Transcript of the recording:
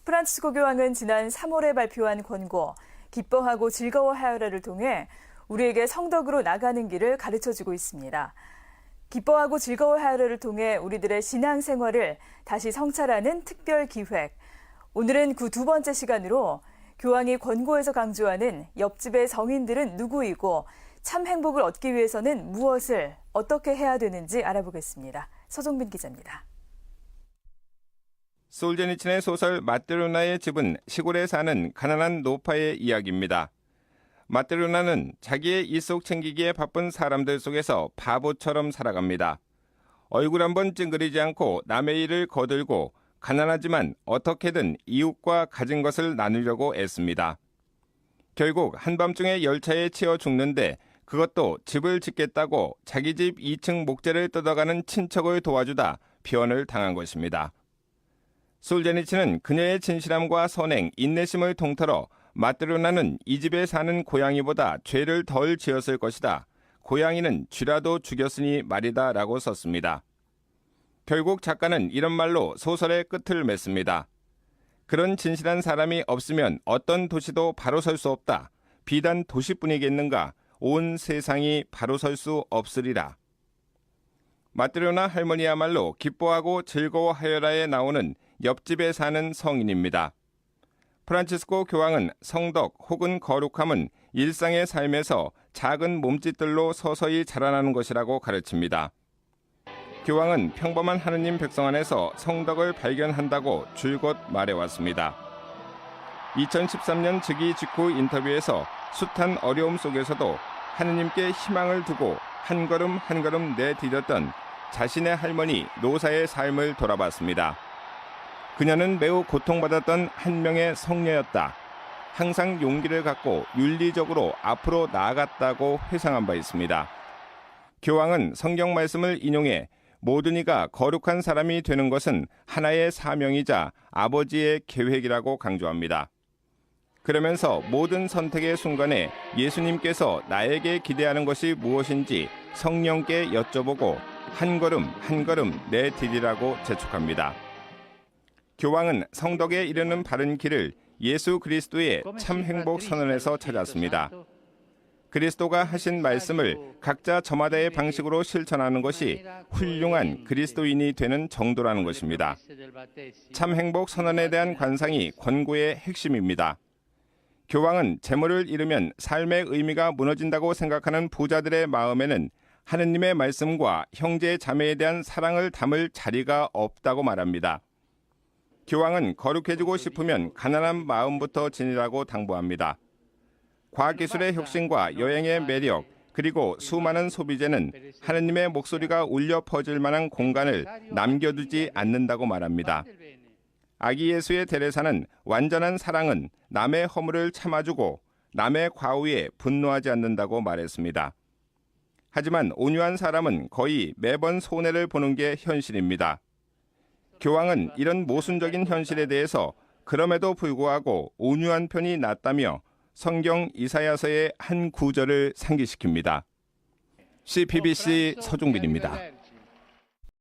프란치스코 교황은 지난 3월에 발표한 권고 기뻐하고 즐거워하여라를 통해 우리에게 성덕으로 나가는 길을 가르쳐주고 있습니다. 기뻐하고 즐거워하여라를 통해 우리들의 신앙생활을 다시 성찰하는 특별 기획. 오늘은 그 두 번째 시간으로 교황이 권고에서 강조하는 옆집의 성인들은 누구이고 참 행복을 얻기 위해서는 무엇을 어떻게 해야 되는지 알아보겠습니다. 서종빈 기자입니다. 솔제니친의 소설 마트로나의 집은 시골에 사는 가난한 노파의 이야기입니다. 마트로나는 자기의 일속 챙기기에 바쁜 사람들 속에서 바보처럼 살아갑니다. 얼굴 한번 찡그리지 않고 남의 일을 거들고 가난하지만 어떻게든 이웃과 가진 것을 나누려고 애씁니다. 결국 한밤중에 열차에 치여 죽는데 그것도 집을 짓겠다고 자기 집 2층 목재를 뜯어가는 친척을 도와주다 변을 당한 것입니다. 솔제니친은 그녀의 진실함과 선행, 인내심을 통틀어 마트로나는 이 집에 사는 고양이보다 죄를 덜 지었을 것이다. 고양이는 쥐라도 죽였으니 말이다 라고 썼습니다. 결국 작가는 이런 말로 소설의 끝을 맺습니다. 그런 진실한 사람이 없으면 어떤 도시도 바로 설 수 없다. 비단 도시뿐이겠는가. 온 세상이 바로 설 수 없으리라. 마트로나 할머니야말로 기뻐하고 즐거워하여라에 나오는 옆집에 사는 성인입니다. 프란치스코 교황은 성덕 혹은 거룩함은 일상의 삶에서 작은 몸짓들로 서서히 자라나는 것이라고 가르칩니다. 교황은 평범한 하느님 백성 안에서 성덕을 발견한다고 줄곧 말해왔습니다. 2013년 즉위 직후 인터뷰에서 숱한 어려움 속에서도 하느님께 희망을 두고 한 걸음 한 걸음 내디뎠던 자신의 할머니 노사의 삶을 돌아봤습니다. 그녀는 매우 고통받았던 한 명의 성녀였다. 항상 용기를 갖고 윤리적으로 앞으로 나아갔다고 회상한 바 있습니다. 교황은 성경 말씀을 인용해 모든 이가 거룩한 사람이 되는 것은 하나의 사명이자 아버지의 계획이라고 강조합니다. 그러면서 모든 선택의 순간에 예수님께서 나에게 기대하는 것이 무엇인지 성령께 여쭤보고 한 걸음 한 걸음 내디디라고 재촉합니다. 교황은 성덕에 이르는 바른 길을 예수 그리스도의 참 행복 선언에서 찾았습니다. 그리스도가 하신 말씀을 각자 저마다의 방식으로 실천하는 것이 훌륭한 그리스도인이 되는 정도라는 것입니다. 참 행복 선언에 대한 관상이 권고의 핵심입니다. 교황은 재물을 잃으면 삶의 의미가 무너진다고 생각하는 부자들의 마음에는 하느님의 말씀과 형제 자매에 대한 사랑을 담을 자리가 없다고 말합니다. 교황은 거룩해지고 싶으면 가난한 마음부터 지니라고 당부합니다. 과학기술의 혁신과 여행의 매력, 그리고 수많은 소비재는 하느님의 목소리가 울려 퍼질 만한 공간을 남겨두지 않는다고 말합니다. 아기 예수의 데레사는 완전한 사랑은 남의 허물을 참아주고 남의 과오에 분노하지 않는다고 말했습니다. 하지만 온유한 사람은 거의 매번 손해를 보는 게 현실입니다. 교황은 이런 모순적인 현실에 대해서 그럼에도 불구하고 온유한 편이 낫다며 성경 이사야서의 한 구절을 상기시킵니다. CBBC 서종빈입니다.